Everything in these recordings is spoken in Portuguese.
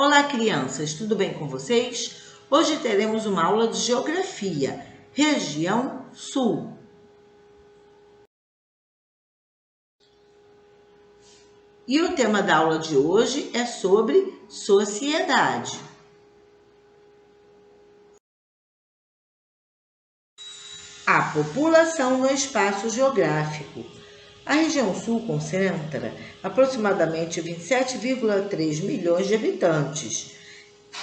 Olá, crianças, tudo bem com vocês? Hoje teremos uma aula de Geografia, Região Sul. E o tema da aula de hoje é sobre sociedade. A população no espaço geográfico. A região sul concentra aproximadamente 27,3 milhões de habitantes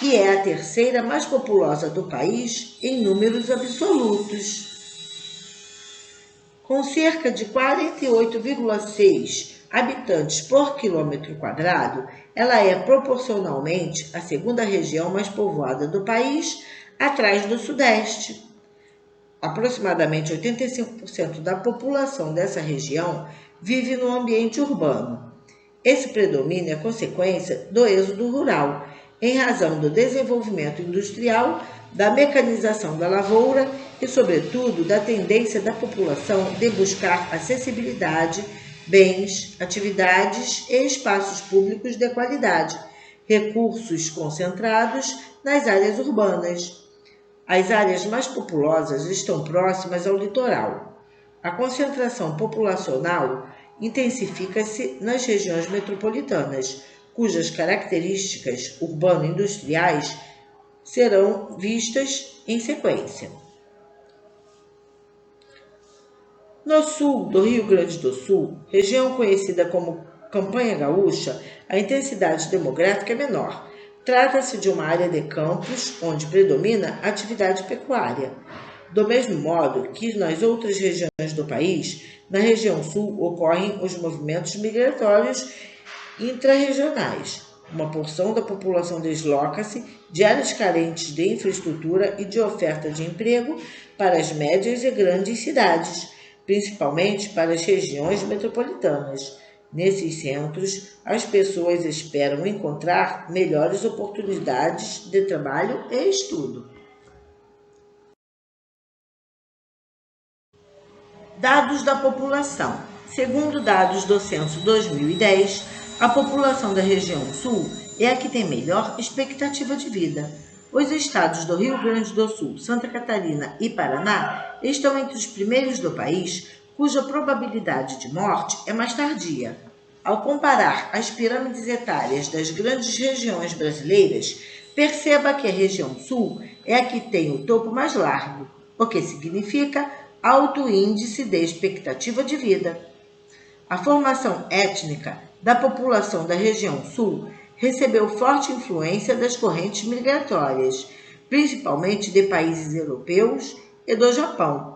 e é a terceira mais populosa do país em números absolutos. Com cerca de 48,6 habitantes por quilômetro quadrado, ela é proporcionalmente a segunda região mais povoada do país, atrás do Sudeste. Aproximadamente 85% da população dessa região vive no ambiente urbano. Esse predomínio é consequência do êxodo rural, em razão do desenvolvimento industrial, da mecanização da lavoura e, sobretudo, da tendência da população de buscar acessibilidade, bens, atividades e espaços públicos de qualidade, recursos concentrados nas áreas urbanas. As áreas mais populosas estão próximas ao litoral. A concentração populacional intensifica-se nas regiões metropolitanas, cujas características urbano-industriais serão vistas em sequência. No sul do Rio Grande do Sul, região conhecida como Campanha Gaúcha, a intensidade demográfica é menor. Trata-se de uma área de campos onde predomina a atividade pecuária. Do mesmo modo que nas outras regiões do país, na região sul ocorrem os movimentos migratórios intrarregionais. Uma porção da população desloca-se de áreas carentes de infraestrutura e de oferta de emprego para as médias e grandes cidades, principalmente para as regiões metropolitanas. Nesses centros, as pessoas esperam encontrar melhores oportunidades de trabalho e estudo. Dados da população. Segundo dados do Censo 2010, a população da região sul é a que tem melhor expectativa de vida. Os estados do Rio Grande do Sul, Santa Catarina e Paraná estão entre os primeiros do país, cuja probabilidade de morte é mais tardia. Ao comparar as pirâmides etárias das grandes regiões brasileiras, perceba que a região sul é a que tem o topo mais largo, o que significa alto índice de expectativa de vida. A formação étnica da população da região sul recebeu forte influência das correntes migratórias, principalmente de países europeus e do Japão.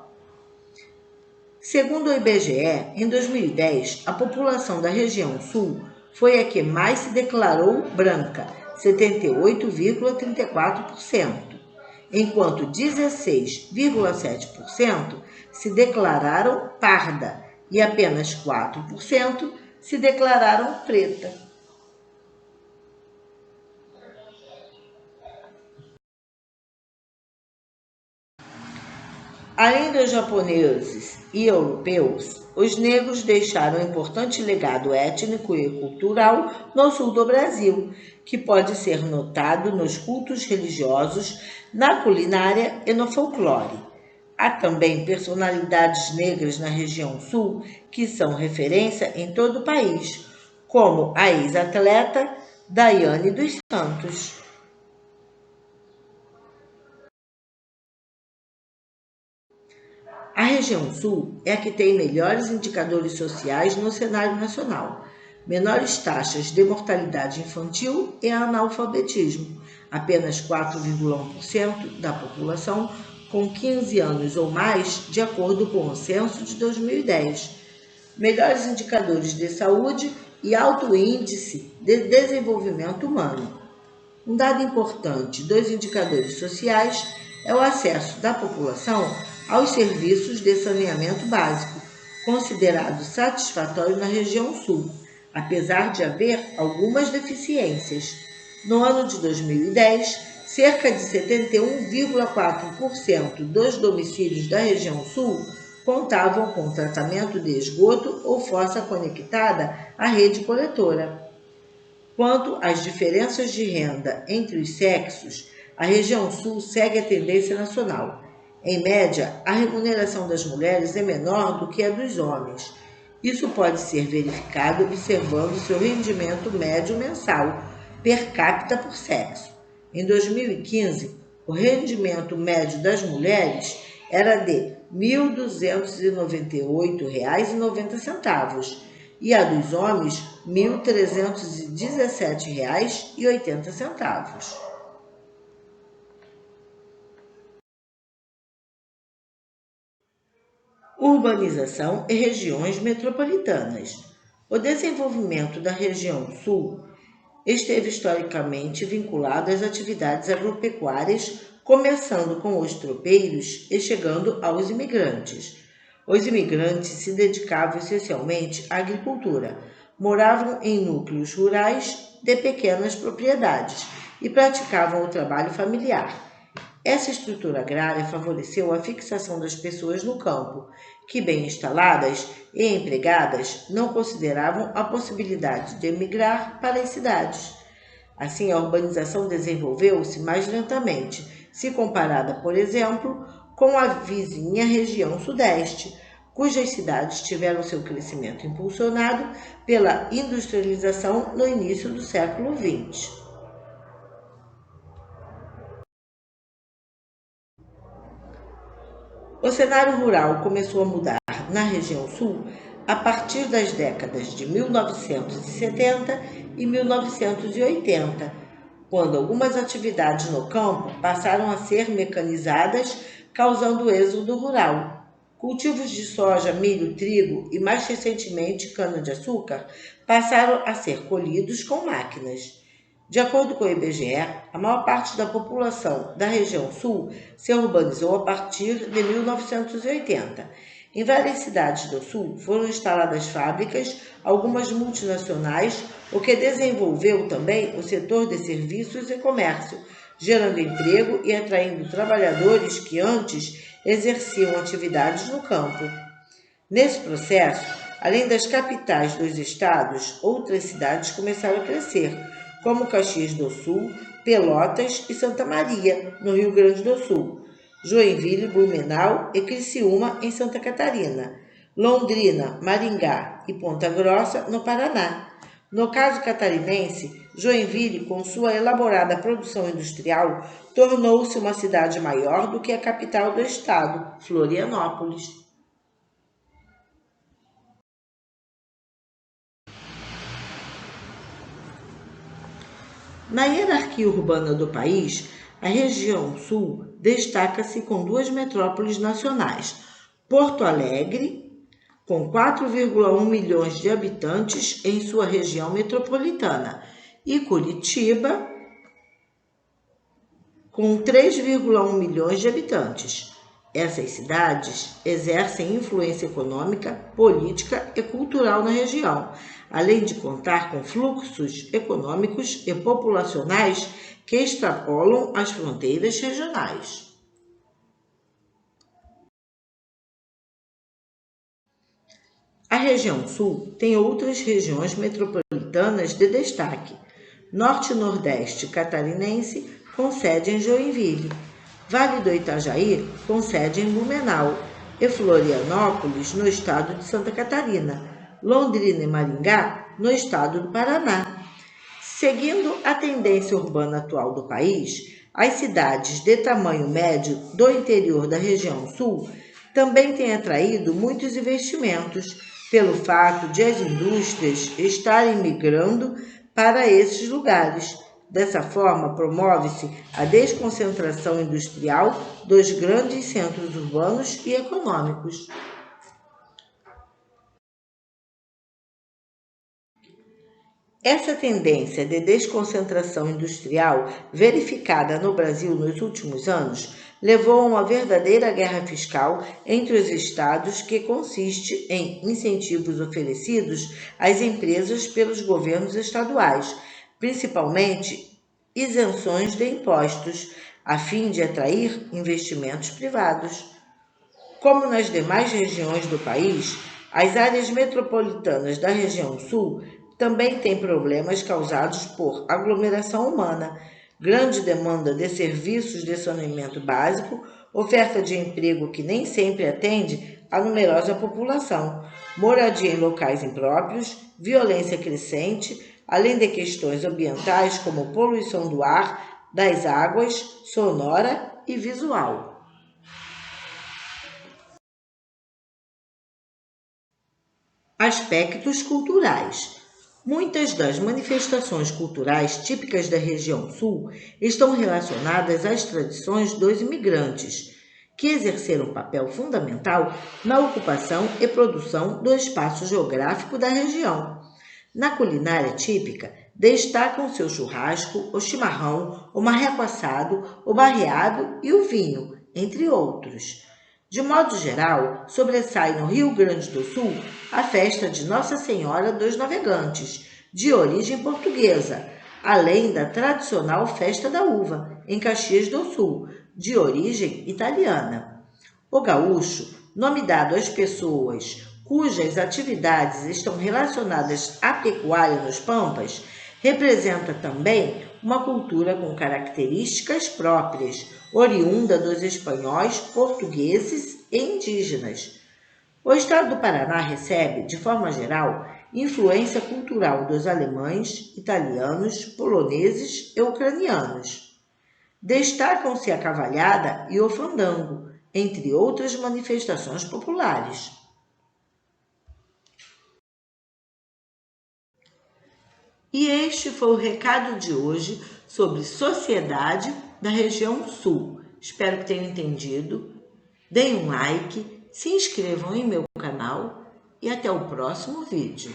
Segundo o IBGE, em 2010, a população da região sul foi a que mais se declarou branca, 78,34%, enquanto 16,7% se declararam parda e apenas 4% se declararam preta. Além dos japoneses e europeus, os negros deixaram um importante legado étnico e cultural no sul do Brasil, que pode ser notado nos cultos religiosos, na culinária e no folclore. Há também personalidades negras na região sul que são referência em todo o país, como a ex-atleta Daiane dos Santos. A região sul é a que tem melhores indicadores sociais no cenário nacional, menores taxas de mortalidade infantil e analfabetismo, apenas 4,1% da população com 15 anos ou mais, de acordo com o censo de 2010, melhores indicadores de saúde e alto índice de desenvolvimento humano. Um dado importante dos indicadores sociais é o acesso da população aos serviços de saneamento básico, considerado satisfatório na região sul, apesar de haver algumas deficiências. No ano de 2010, cerca de 71,4% dos domicílios da região sul contavam com tratamento de esgoto ou fossa conectada à rede coletora. Quanto às diferenças de renda entre os sexos, a região sul segue a tendência nacional. Em média, a remuneração das mulheres é menor do que a dos homens. Isso pode ser verificado observando seu rendimento médio mensal, per capita por sexo. Em 2015, o rendimento médio das mulheres era de R$ 1.298,90 e a dos homens R$ 1.317,80. Urbanização e regiões metropolitanas. O desenvolvimento da região sul esteve historicamente vinculado às atividades agropecuárias, começando com os tropeiros e chegando aos imigrantes. Os imigrantes se dedicavam essencialmente à agricultura, moravam em núcleos rurais de pequenas propriedades e praticavam o trabalho familiar. Essa estrutura agrária favoreceu a fixação das pessoas no campo, que, bem instaladas e empregadas, não consideravam a possibilidade de emigrar para as cidades. Assim, a urbanização desenvolveu-se mais lentamente, se comparada, por exemplo, com a vizinha região sudeste, cujas cidades tiveram seu crescimento impulsionado pela industrialização no início do século XX. O cenário rural começou a mudar na região sul a partir das décadas de 1970 e 1980, quando algumas atividades no campo passaram a ser mecanizadas, causando êxodo rural. Cultivos de soja, milho, trigo e, mais recentemente, cana-de-açúcar passaram a ser colhidos com máquinas. De acordo com o IBGE, a maior parte da população da região sul se urbanizou a partir de 1980. Em várias cidades do sul foram instaladas fábricas, algumas multinacionais, o que desenvolveu também o setor de serviços e comércio, gerando emprego e atraindo trabalhadores que antes exerciam atividades no campo. Nesse processo, além das capitais dos estados, outras cidades começaram a crescer, como Caxias do Sul, Pelotas e Santa Maria, no Rio Grande do Sul, Joinville, Blumenau e Criciúma, em Santa Catarina, Londrina, Maringá e Ponta Grossa, no Paraná. No caso catarinense, Joinville, com sua elaborada produção industrial, tornou-se uma cidade maior do que a capital do estado, Florianópolis. Na hierarquia urbana do país, a região sul destaca-se com duas metrópoles nacionais: Porto Alegre, com 4,1 milhões de habitantes em sua região metropolitana, e Curitiba, com 3,1 milhões de habitantes. Essas cidades exercem influência econômica, política e cultural na região, além de contar com fluxos econômicos e populacionais que extrapolam as fronteiras regionais. A região sul tem outras regiões metropolitanas de destaque. Norte e Nordeste catarinense com sede em Joinville, Vale do Itajaí com sede em Blumenau e Florianópolis, no estado de Santa Catarina, Londrina e Maringá, no estado do Paraná. Seguindo a tendência urbana atual do país, as cidades de tamanho médio do interior da região sul também têm atraído muitos investimentos, pelo fato de as indústrias estarem migrando para esses lugares. Dessa forma, promove-se a desconcentração industrial dos grandes centros urbanos e econômicos. Essa tendência de desconcentração industrial verificada no Brasil nos últimos anos levou a uma verdadeira guerra fiscal entre os estados, que consiste em incentivos oferecidos às empresas pelos governos estaduais, principalmente isenções de impostos, a fim de atrair investimentos privados. Como nas demais regiões do país, as áreas metropolitanas da região sul também tem problemas causados por aglomeração humana, grande demanda de serviços de saneamento básico, oferta de emprego que nem sempre atende a numerosa população, moradia em locais impróprios, violência crescente, além de questões ambientais como poluição do ar, das águas, sonora e visual. Aspectos culturais. Muitas das manifestações culturais típicas da região sul estão relacionadas às tradições dos imigrantes, que exerceram papel fundamental na ocupação e produção do espaço geográfico da região. Na culinária típica, destacam seu churrasco, o chimarrão, o marreco assado, o barreado e o vinho, entre outros. De modo geral, sobressai no Rio Grande do Sul a festa de Nossa Senhora dos Navegantes, de origem portuguesa, além da tradicional Festa da Uva, em Caxias do Sul, de origem italiana. O gaúcho, nome dado às pessoas cujas atividades estão relacionadas à pecuária nos Pampas, representa também uma cultura com características próprias, oriunda dos espanhóis, portugueses e indígenas. O estado do Paraná recebe, de forma geral, influência cultural dos alemães, italianos, poloneses e ucranianos. Destacam-se a cavalhada e o fandango, entre outras manifestações populares. E este foi o recado de hoje sobre sociedade da região sul. Espero que tenham entendido. Deem um like, se inscrevam em meu canal e até o próximo vídeo.